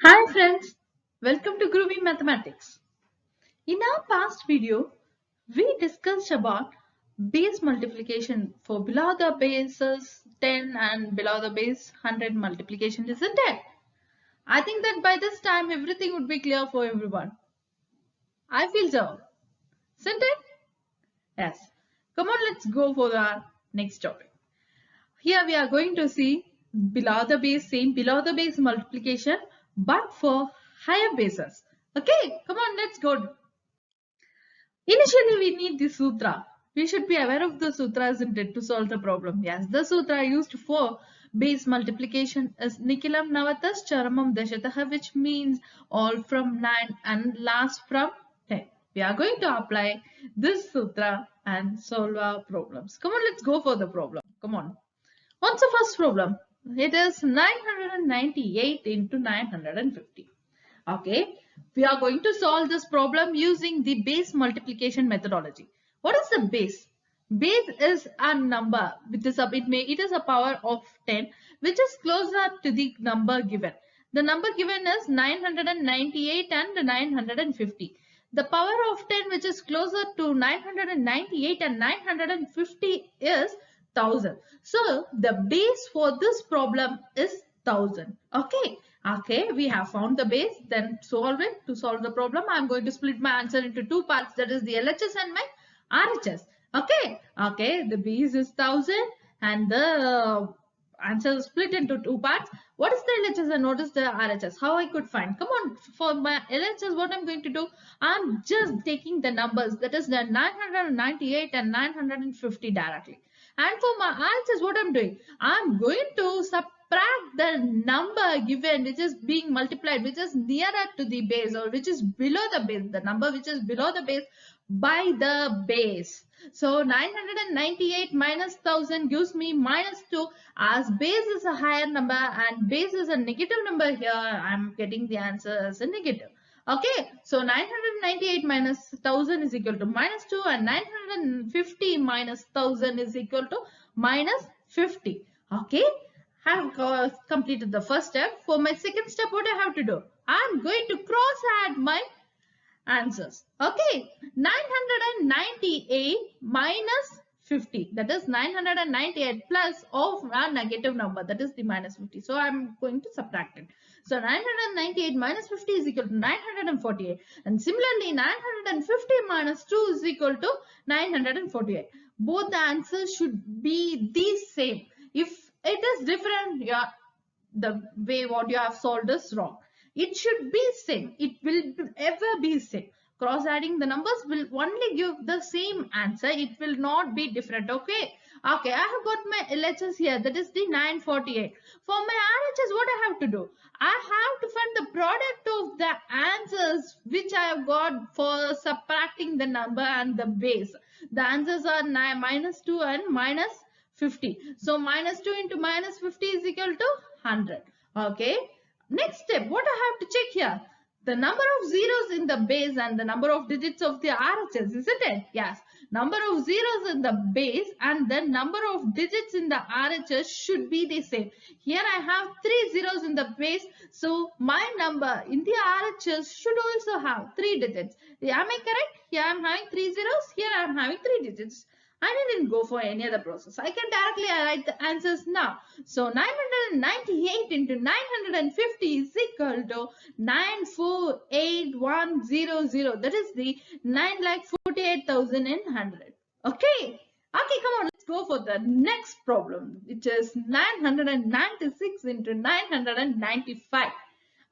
Hi friends, welcome to Groovy Mathematics. In our past video, we discussed about base multiplication for below the bases 10 and below the base 100 multiplication, isn't it? I think that by this time everything would be clear for everyone. I feel so, isn't it? Yes. Come on, let's go for the next topic. Here we are going to see same below the base multiplication, but for higher bases. Okay, come on, let's go. Initially, we need the sutra. We should be aware of the sutra, isn't it, to solve the problem? Yes, the sutra used for base multiplication is Nikhilam Charamam Dashataha, which means all from 9 and last from 10. We are going to apply this sutra and solve our problems. Come on, let's go for the problem. Come on. What's the first problem? It is 998 into 950. Okay, we are going to solve this problem using the base multiplication methodology. What is the base? Base is a number which is it is a power of 10 which is closer to the number given. The number given is 998 and 950. The power of 10 which is closer to 998 and 950 is 1000. So the base for this problem is 1000. Okay, we have found the base. Then solve it. To solve the problem, I am going to split my answer into two parts. That is the LHS and my RHS. Okay, the base is 1000 and the answer is split into two parts. What is the LHS and what is the RHS? How I could find? Come on, for my LHS, what I'm going to do? I'm just taking the numbers. That is the 998 and 950 directly. And for my RHS, what I'm doing? I'm going to subtract the number given which is being multiplied, which is nearer to the base or which is below the base, the number which is below the base by the base. So 998 minus 1000 gives me minus 2. As base is a higher number and base is a negative number, here I am getting the answer as a negative. Okay, so 998 minus 1000 is equal to minus 2 and 950 minus 1000 is equal to minus 50. Okay, I have completed the first step. For my second step, what I have to do? I am going to cross add my answers. Okay, 998 minus 50, that is 998 plus of a negative number, that is the minus 50. So I am going to subtract it. So 998 minus 50 is equal to 948, and similarly 950 minus 2 is equal to 948. Both the answers should be the same. If it is different, the way what you have solved is wrong. It should be same. It will ever be same. Cross adding the numbers will only give the same answer. It will not be different. Okay, I have got my LHS here, that is the 948. For my RHS, what I have to do? I have to find the product of the answers which I have got for subtracting the number and the base. The answers are minus 2 and minus 50. So minus 2 into minus 50 is equal to 100. Okay. Next step, what I have to check here? The number of zeros in the base and the number of digits of the RHS, isn't it? Yes. Number of zeros in the base and the number of digits in the RHS should be the same. Here I have 3 zeros in the base. So my number in the RHS should also have 3 digits. Am I correct? Here I am having 3 zeros. Here I am having 3 digits. I didn't go for any other process. I can directly write the answers now. So 998 into 950 is equal to 948,100. That is the 9,48,000 in 100. Okay, come on, let's go for the next problem, which is 996 into 995.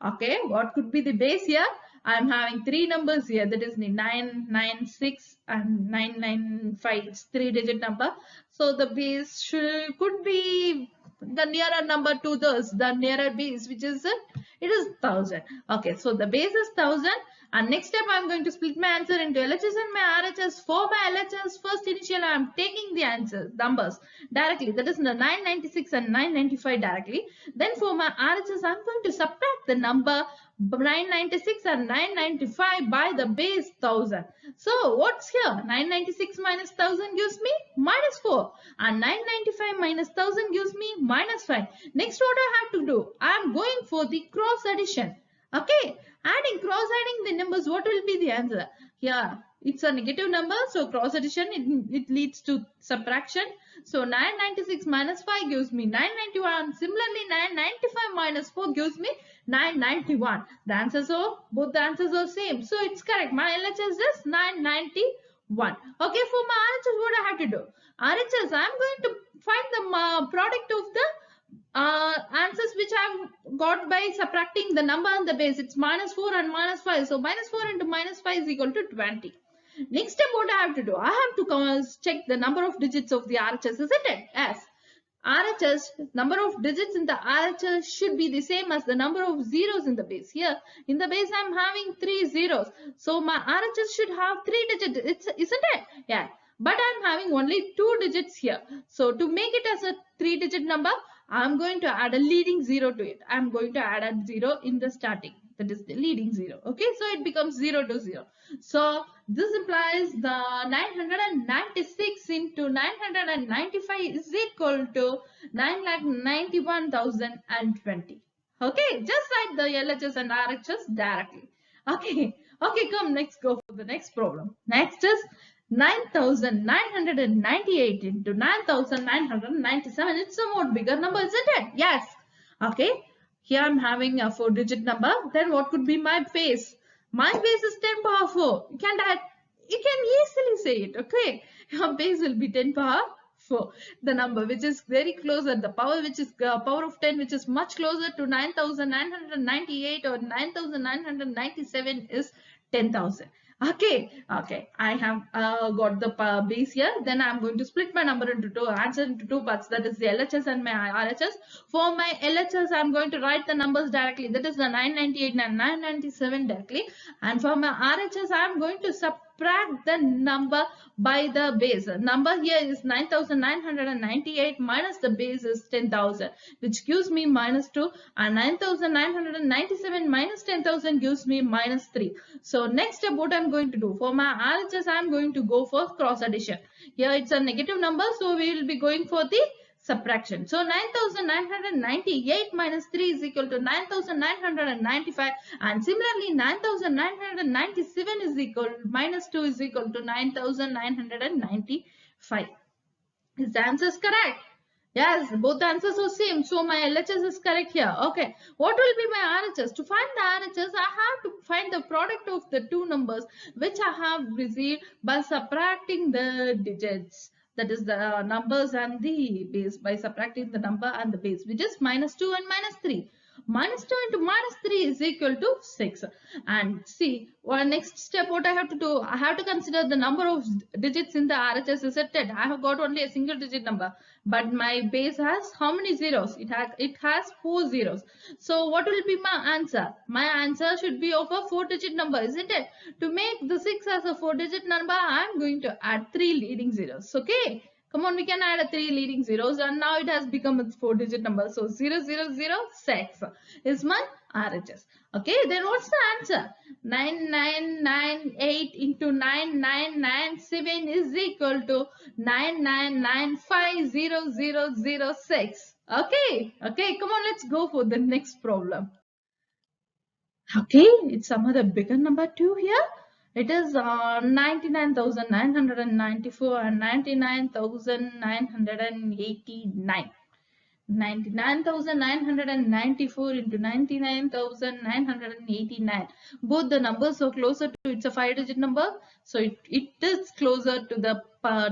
Okay, what could be the base here? I am having three numbers here, that is the 996 and 995. It's 3-digit number. So the base could be the nearer number to those, the nearer base, which is it is 1000. Okay, so the base is 1000. And next step, I am going to split my answer into LHS and my RHS. For my LHS, first initial, I am taking the answer numbers directly. That is the 996 and 995 directly. Then for my RHS, I am going to subtract the number 996 and 995 by the base 1000. So what's here? 996 minus 1000 gives me minus 4. And 995 minus 1000 gives me minus 5. Next, what I have to do? I am going for the cross addition. Okay, cross-adding the numbers, what will be the answer? Here, it's a negative number, so cross addition, it leads to subtraction. So 996 minus 5 gives me 991. Similarly, 995 minus 4 gives me 991. The answers are, both the answers are same. So it's correct. My LHS is 991. Okay, for my RHS, what I have to do? RHS, I'm going to find the product of the answers which I've got by subtracting the number and the base. It's minus 4 and minus 5. So minus 4 into minus 5 is equal to 20. Next step, what I have to do? I have to check the number of digits of the RHS, isn't it? Yes. RHS, number of digits in the RHS should be the same as the number of zeros in the base. Here, in the base, I'm having 3 zeros. So my RHS should have 3 digits, isn't it? Yeah. But I'm having only 2 digits here. So to make it as a 3-digit number, I'm going to add a leading 0 to it. I'm going to add a 0 in the starting. That is the leading 0. Okay, so it becomes 0 to 0. So this implies the 996 into 995 is equal to 991,020. Okay, just write the LHS and RHS directly. Okay, come, let's go for the next problem. Next is 9,998 into 9,997. It's a more bigger number, isn't it? Yes. Okay. Here I'm having a 4-digit number. Then what could be my base? My base is 10 power 4. You can easily say it. Okay. Your base will be 10 power 4. The number which is very closer, the power which is power of 10, which is much closer to 9,998 or 9,997 is 10,000. Okay, I have got the base here. Then I'm going to split my number into answer into two parts. That is the LHS and my RHS. For my LHS, I'm going to write the numbers directly. That is the 998 and 997 directly. And for my RHS, I'm going to subtract the number by the base. Number here is 9,998 minus the base is 10,000, which gives me minus 2, and 9,997 minus 10,000 gives me minus 3. So next step, what I'm going to do for my RHS, I'm going to go for cross addition. Here it's a negative number, so we will be going for the subtraction. So 9,998 minus 3 is equal to 9,995, and similarly 9,997 is equal minus 2 is equal to 9,995. Is the answer correct? Yes, both answers are same. So my LHS is correct here. Okay, what will be my RHS? To find the RHS, I have to find the product of the two numbers which I have received by subtracting the digits. That is the numbers and the base, by subtracting the number and the base, which is minus 2 and minus 3. Minus 2 into minus 3 is equal to 6. And see, next step, what I have to do, I have to consider the number of digits in the RHS is set. I have got only a single digit number, but my base has how many zeros? It has 4 zeros. So what will be my answer? My answer should be of a 4-digit number, isn't it? To make the 6 as a 4-digit number, I am going to add 3 leading zeros. Okay. Come on, we can add a 3 leading zeros, and now it has become a 4-digit number. So 0006 is my RHS. Okay, then what's the answer? 9998 into 9997 is equal to 99950006. Okay, come on, let's go for the next problem. Okay, it's some other bigger number too here. It is 99,994 and 99,989. 99,994 into 99,989. Both the numbers are closer to, it's a 5-digit number. So it is closer to the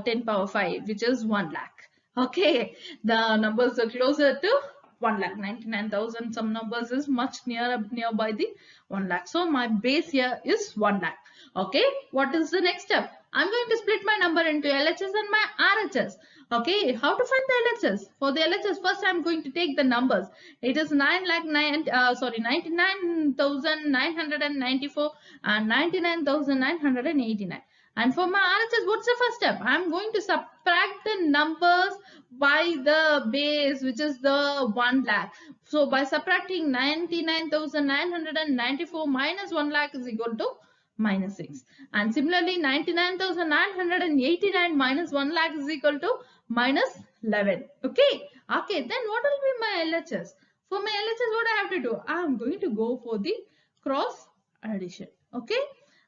10 power 5, which is 1 lakh. Okay, the numbers are closer to 1 lakh. 99,000, some numbers is much nearby the 1 lakh. So my base here is 1 lakh. Okay, what is the next step? I'm going to split my number into LHS and my RHS. Okay, how to find the LHS? For the LHS, first I'm going to take the numbers. It is 99,994 and 99,989. And for my RHS, what's the first step? I'm going to subtract the numbers by the base, which is the 1 lakh. So by subtracting 99,994 minus 1 lakh is equal to minus 6. And similarly, 99,989 minus 1 lakh is equal to minus 11. Okay, then what will be my LHS? For my LHS, what I have to do? I am going to go for the cross addition. Okay.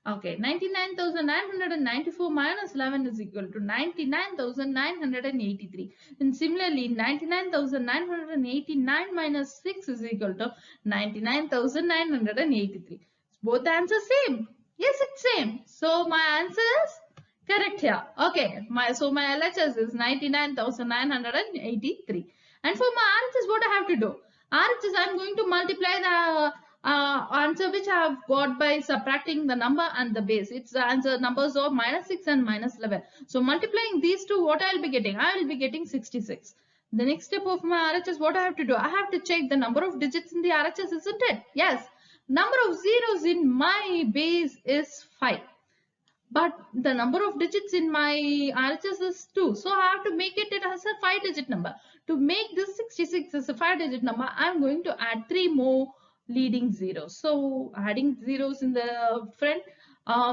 Okay, 99,994 minus 11 is equal to 99,983. And similarly, 99,989 minus 6 is equal to 99,983. Both the answers same. Yes, it's same. So my answer is correct here. Okay, my LHS is 99,983. And for my RHS, what I have to do? RHS, I'm going to multiply the answer which I have got by subtracting the number and the base. It's the answer numbers of minus 6 and minus 11. So multiplying these two, what I will be getting? I will be getting 66. The next step of my RHS, what I have to do? I have to check the number of digits in the RHS, isn't it? Yes. Number of zeros in my base is 5. But the number of digits in my RHS is 2. So I have to make it as a 5-digit number. To make this 66 as a 5-digit number, I'm going to add 3 more leading zeros. So adding zeros in the front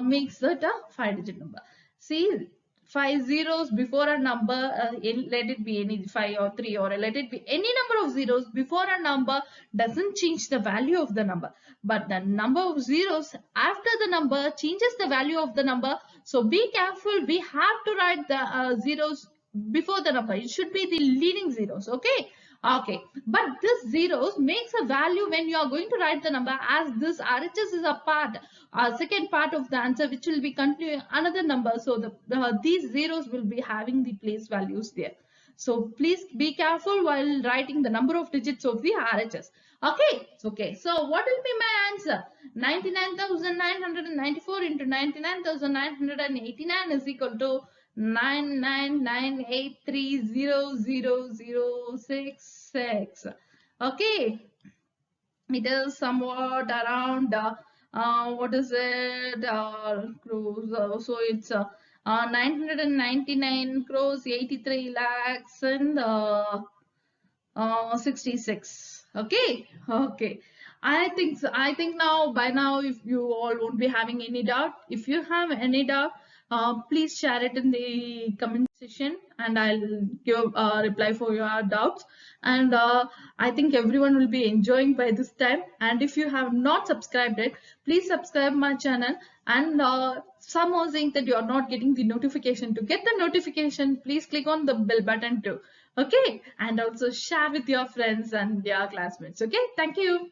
makes it a 5-digit number. See, 5 zeros before a number, let it be any 5 or 3 or let it be any number of zeros before a number doesn't change the value of the number. But the number of zeros after the number changes the value of the number. So be careful. We have to write the zeros before the number. It should be the leading zeros. Okay. Okay, but this zeros makes a value when you are going to write the number, as this RHS is a part, second part of the answer, which will be continuing another number. So these zeros will be having the place values there. So please be careful while writing the number of digits of the RHS. Okay, okay. So what will be my answer? 99,994 into 99,989 is equal to 99983000066. Okay, it is somewhat around what is it? So it's 999 crores, 83 lakhs, and 66. Okay, okay. I think now by now, if you all won't be having any doubt. If you have any doubt, please share it in the comment section and I'll give a reply for your doubts. And I think everyone will be enjoying by this time. And if you have not subscribed it, please subscribe my channel. And some are saying that you are not getting the notification. To get the notification, please click on the bell button too. Okay, and also share with your friends and your classmates. Okay, thank you.